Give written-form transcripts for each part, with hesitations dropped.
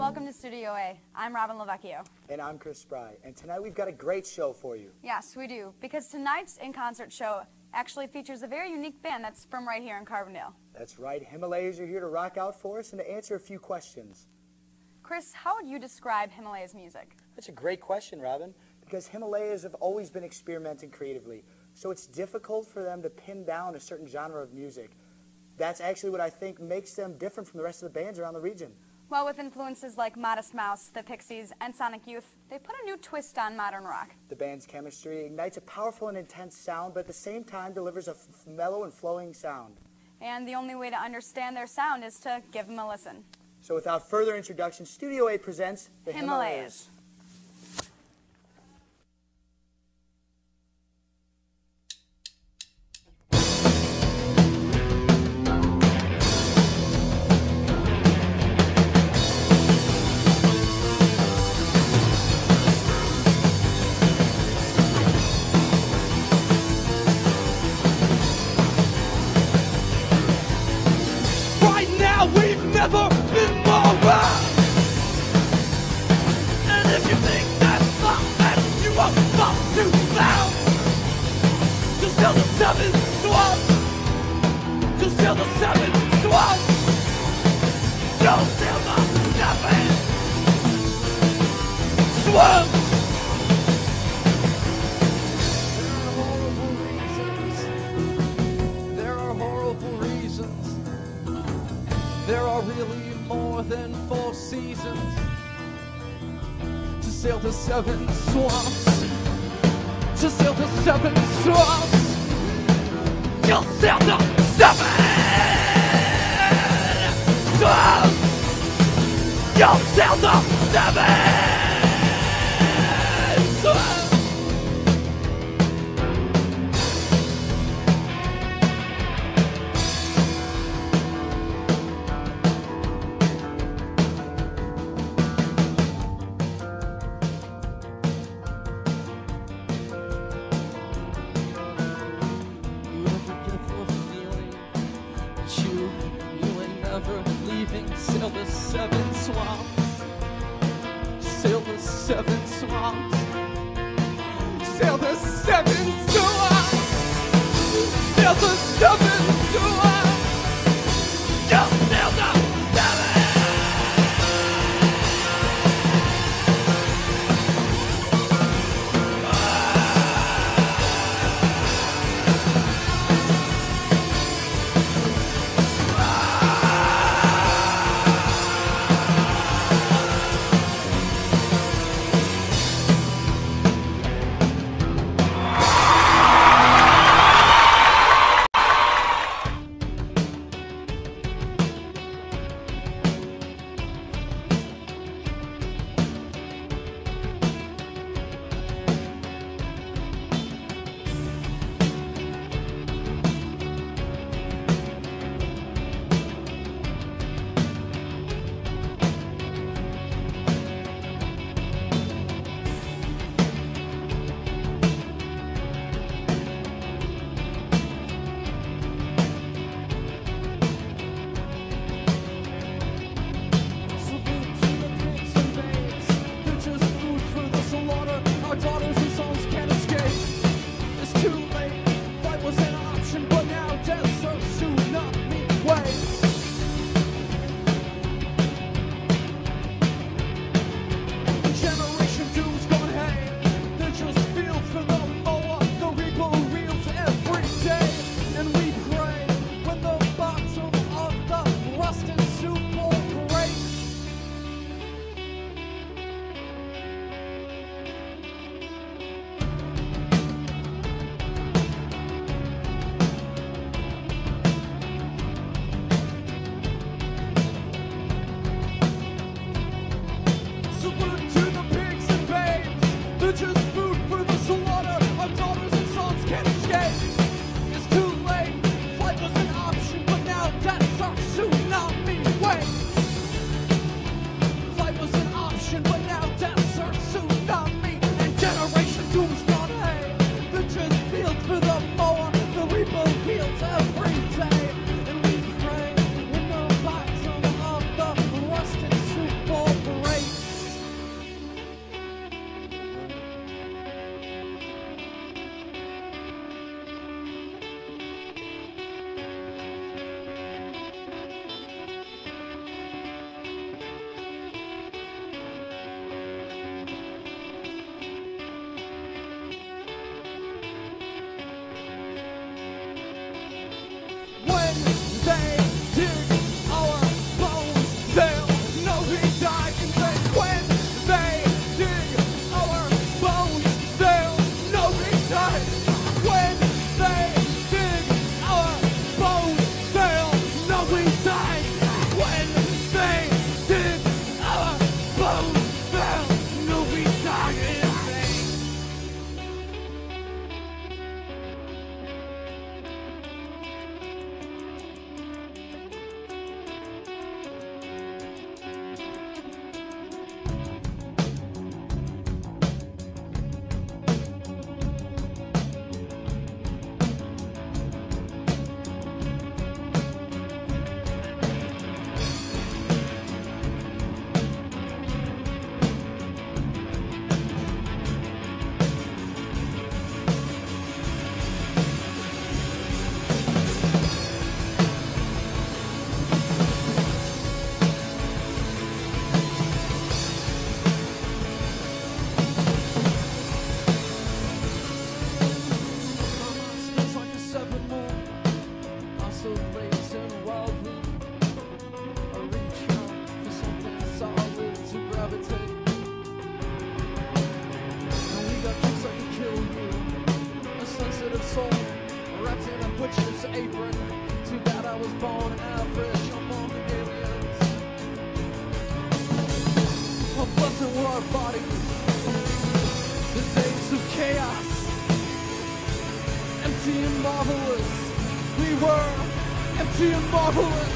Welcome to Studio A. I'm Robin Lavecchio. And I'm Chris Spry. And tonight we've got a great show for you. Yes, we do. Because tonight's in-concert show actually features a very unique band that's from right here in Carbondale. That's right. Himalayas are here to rock out for us and to answer a few questions. Chris, how would you describe Himalayas music? That's a great question, Robin, because Himalayas have always been experimenting creatively, so it's difficult for them to pin down a certain genre of music. That's actually what I think makes them different from the rest of the bands around the region. Well, with influences like Modest Mouse, the Pixies, and Sonic Youth, they put a new twist on modern rock. The band's chemistry ignites a powerful and intense sound, but at the same time delivers a mellow and flowing sound. And the only way to understand their sound is to give them a listen. So without further introduction, Studio A presents the Himalayas. Never been more right. And if you think that's not that, you won't fall too loud. Just tell the seven swamps. Just tell the seven swamps. Don't tell the seven swamps. There are horrible reasons. There are really more than 4 seasons to sail the 7 swamps. To sail the 7 swamps. You'll sail the 7 swamps. You'll sail the 7 swamps. Sail the 7 swamps. Sail the 7 swamps. Sail the 7 swamps. Sail the 7 swamps. Just sail the 7. our bodies. The days of chaos, empty and marvelous. We were empty and marvelous.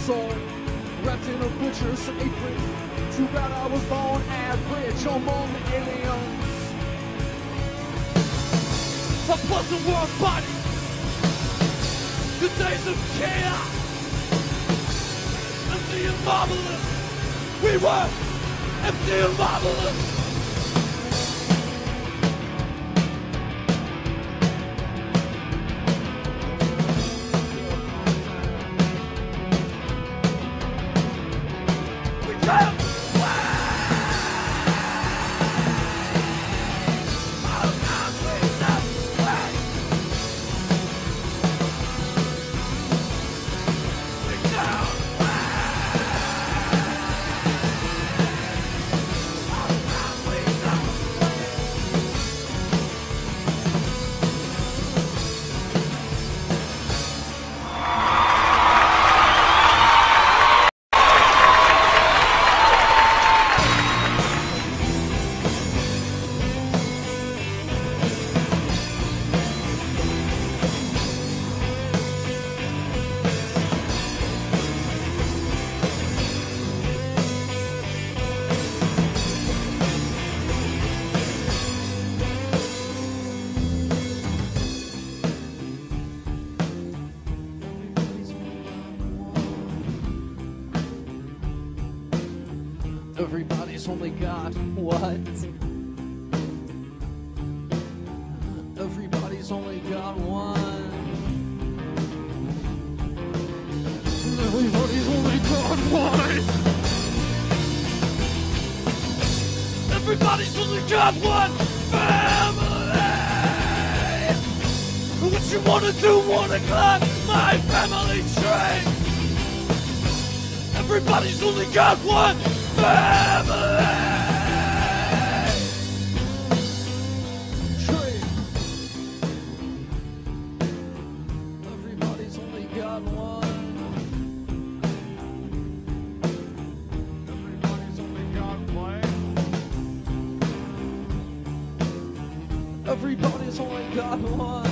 Soul wrapped in a butcher's apron. Too bad I was born average among aliens. A pleasant world body. The days of chaos. Empty and marvelous. We were empty and marvelous. Everybody's only got what? Everybody's only got one. Everybody's only got one. Everybody's only got one family. What you wanna do, wanna climb my family tree. Everybody's only got one family tree. Everybody's only got one. Everybody's only got one. Everybody's only got one.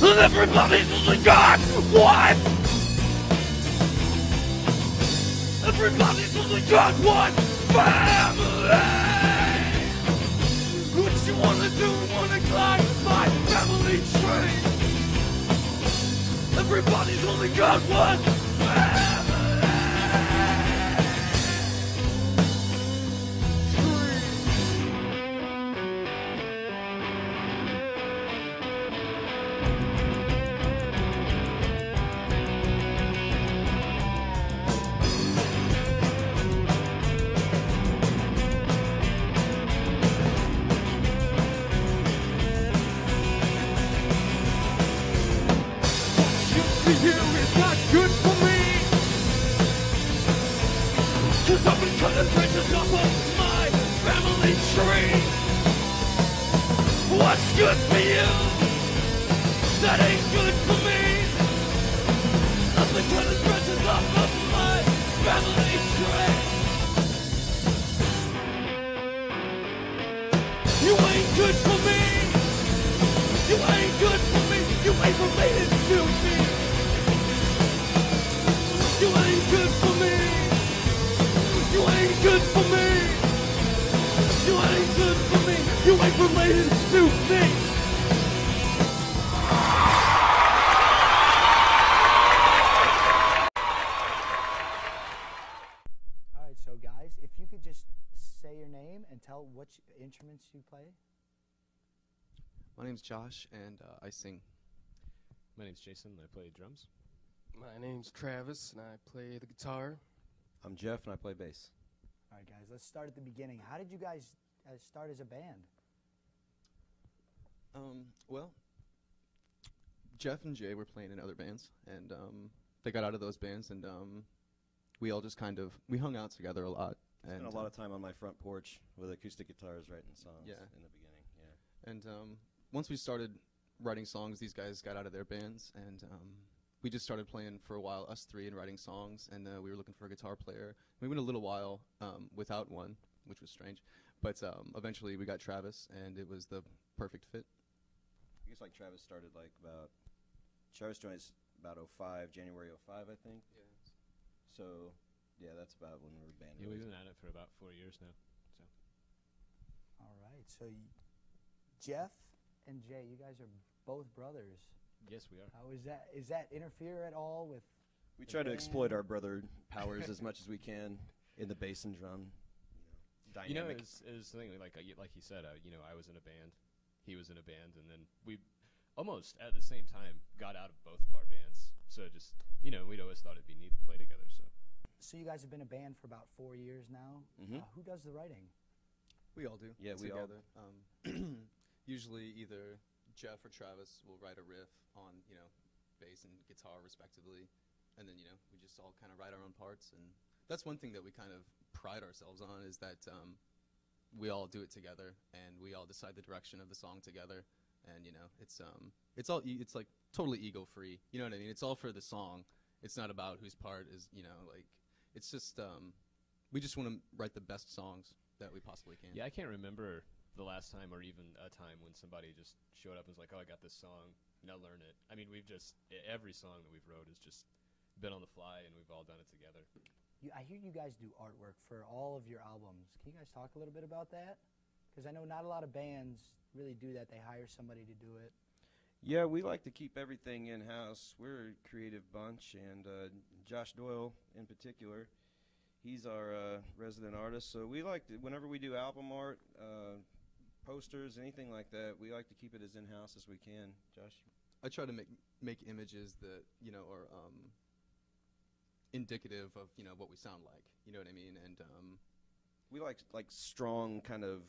And everybody's only got one. Everybody's only got one family. What you wanna do, wanna climb my family tree. Everybody's only got one family. Cause I've been cutting branches off of my family tree. What's good for you? That ain't good for me. I've been cutting branches off of my family tree. You ain't good for me. You ain't good for me. You ain't related to me. You ain't good for me. You ain't good for me. You ain't good for me. You ain't related to me. All right, so guys, if you could just say your name and tell what instruments you play. My name's Josh, and I sing. My name's Jason, and I play drums. My name's Travis, and I play the guitar. I'm Jeff, and I play bass. All right, guys, let's start at the beginning. How did you guys start as a band? Well, Jeff and Jay were playing in other bands, and they got out of those bands, and we all just we hung out together a lot. Spent a lot of time on my front porch with acoustic guitars writing songs in the beginning. Yeah. And once we started writing songs, these guys got out of their bands, and we just started playing for a while, us three, and writing songs, and we were looking for a guitar player. We went a little while without one, which was strange, but eventually we got Travis, and it was the perfect fit. I guess like Travis started Travis joined us about 05, January 05, I think. Yeah. So, yeah, that's about when we were band. Yeah, we've been at it for about 4 years now. So. All right, so Jeff and Jay, you guys are both brothers. Yes, we are. How is that? Is that interfere at all with? We try to exploit our brother powers as much as we can in the bass and drum. Dynamic. You know, it was something like he said. I was in a band, he was in a band, and then we almost at the same time got out of both of our bands. So just we'd always thought it'd be neat to play together. So you guys have been a band for about 4 years now. Mm-hmm. Who does the writing? We all do. Yeah, we all. together. Usually either Jeff or Travis will write a riff on, bass and guitar respectively, and then, we just all kind of write our own parts. And that's one thing that we kind of pride ourselves on, is that we all do it together, and we all decide the direction of the song together. And, it's like totally ego-free. You know what I mean? It's all for the song. It's not about whose part is, it's just, we just want to write the best songs that we possibly can. Yeah, I can't remember the last time or even a time when somebody just showed up and was like, oh, I got this song, now learn it. I mean, every song that we've wrote has just been on the fly, and we've all done it together. I hear you guys do artwork for all of your albums. Can you guys talk a little bit about that? Because I know not a lot of bands really do that. They hire somebody to do it. Yeah, we like to keep everything in-house. We're a creative bunch, and Josh Doyle in particular, he's our resident artist. So we like to, whenever we do album art, posters, anything like that, we like to keep it as in-house as we can. Josh? I try to make images that, are indicative of, what we sound like. You know what I mean? And we like strong kind of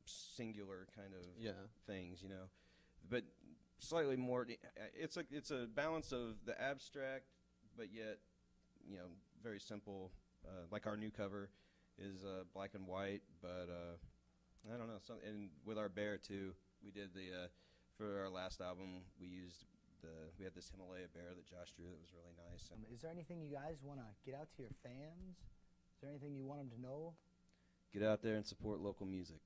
singular kind of things, but slightly more. It's a balance of the abstract, but yet very simple. Like our new cover is black and white, but I don't know. And with our bear too, we did for our last album we had this Himalaya bear that Josh drew that was really nice. Is there anything you guys want to get out to your fans? Is there anything you want them to know? Get out there and support local music.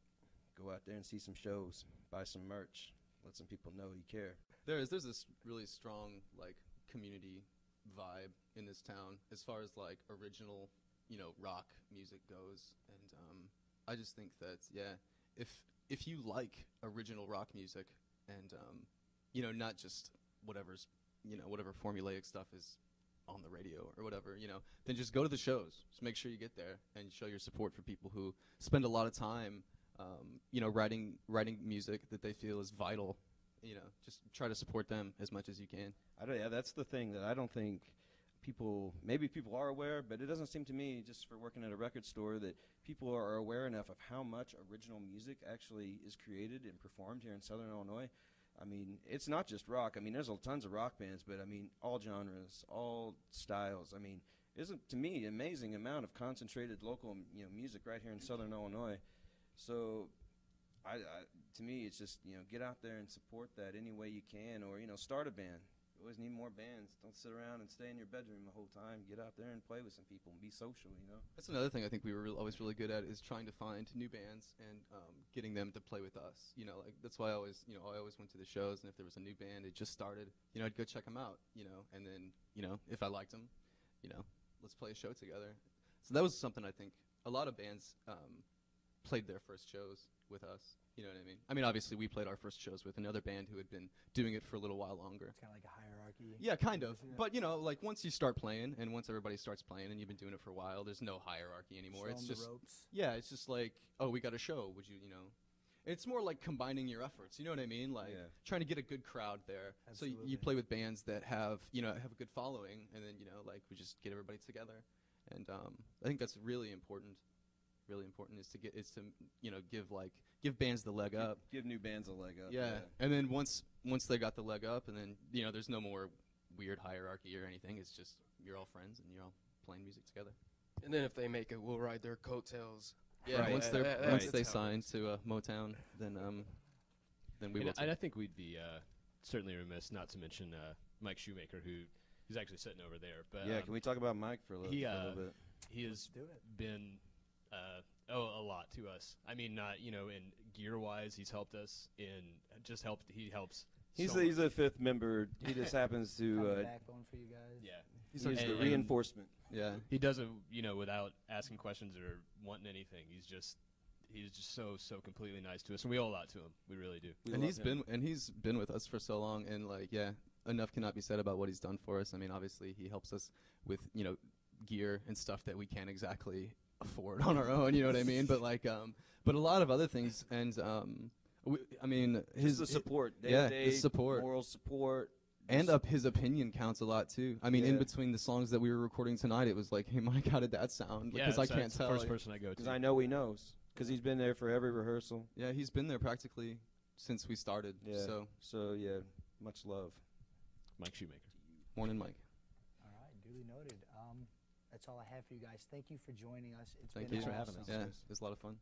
Go out there and see some shows. Buy some merch. Let some people know you care. There's this really strong community vibe in this town as far as original rock music goes, and I just think that if you like original rock music and not just whatever formulaic stuff is on the radio or whatever, then just go to the shows. Just make sure you get there and show your support for people who spend a lot of time writing music that they feel is vital. Just try to support them as much as you can. Yeah, that's the thing that I don't think maybe people are aware, but it doesn't seem to me, just for working at a record store, that people are aware enough of how much original music actually is created and performed here in Southern Illinois. I mean, it's not just rock. I mean, there's tons of rock bands, but I mean, all genres, all styles. I mean, isn't, to me, an amazing amount of concentrated local music right here in Southern Illinois. So to me, it's just, get out there and support that any way you can, or, start a band. always need more bands. Don't sit around and stay in your bedroom the whole time. Get out there and play with some people and be social, you know? That's another thing I think we were always really good at is trying to find new bands and getting them to play with us. You know, like that's why I always went to the shows, and if there was a new band, it just started, you know, I'd go check them out, you know, and then, you know, if I liked them, you know, let's play a show together. So that was something I think a lot of bands played their first shows with us. You know what I mean? I mean, obviously, we played our first shows with another band who had been doing it for a little while longer. It's kind of like a hierarchy. Yeah, kind of. But, you know, like, once you start playing, and once everybody starts playing, and you've been doing it for a while, there's no hierarchy anymore. Show it's 'em just, the ropes. yeah, it's just like, oh, we got a show. Would you, you know? It's more like combining your efforts. You know what I mean? Like, trying to get a good crowd there. Absolutely. So you play with bands that have, you know, have a good following, and then, you know, like, we just get everybody together. And I think that's really important. Really important is to you know, give bands the leg up. Give new bands a leg up. Yeah. And then once they got the leg up, and then, you know, there's no more weird hierarchy or anything. It's just you're all friends and you're all playing music together. And then if they make it, we'll ride their coattails. Yeah. Right. Once they sign to Motown, then we will. And I think we'd be certainly remiss not to mention Mike Shoemaker, who's actually sitting over there. But yeah, can we talk about Mike for a little bit? He has been a lot to us. I mean, not, you know, in gear wise, he's helped us. He helps. He's so the fifth member. He just happens to backbone for you guys. yeah. he's the reinforcement. Yeah. He does it, you know, without asking questions or wanting anything. He's just so completely nice to us, and we owe a lot to him. We really do. And he's been with us for so long, and like, yeah, enough cannot be said about what he's done for us. I mean, obviously he helps us with, you know, gear and stuff that we can't exactly afford on our own, you know what I mean? But like, but a lot of other things, and I mean, the support, his support, moral support, and his opinion counts a lot too. I mean, in between the songs that we were recording tonight, it was like, hey, Mike, how did that sound? Because I can't tell. The first person I go to, because I know he knows, because he's been there for every rehearsal. Yeah, he's been there practically since we started. Yeah. So yeah, much love, Mike Shoemaker. Morning, Mike. All right, duly noted. That's all I have for you guys. Thank you for joining us. Thank been you for awesome. having us. Yeah, it was a lot of fun.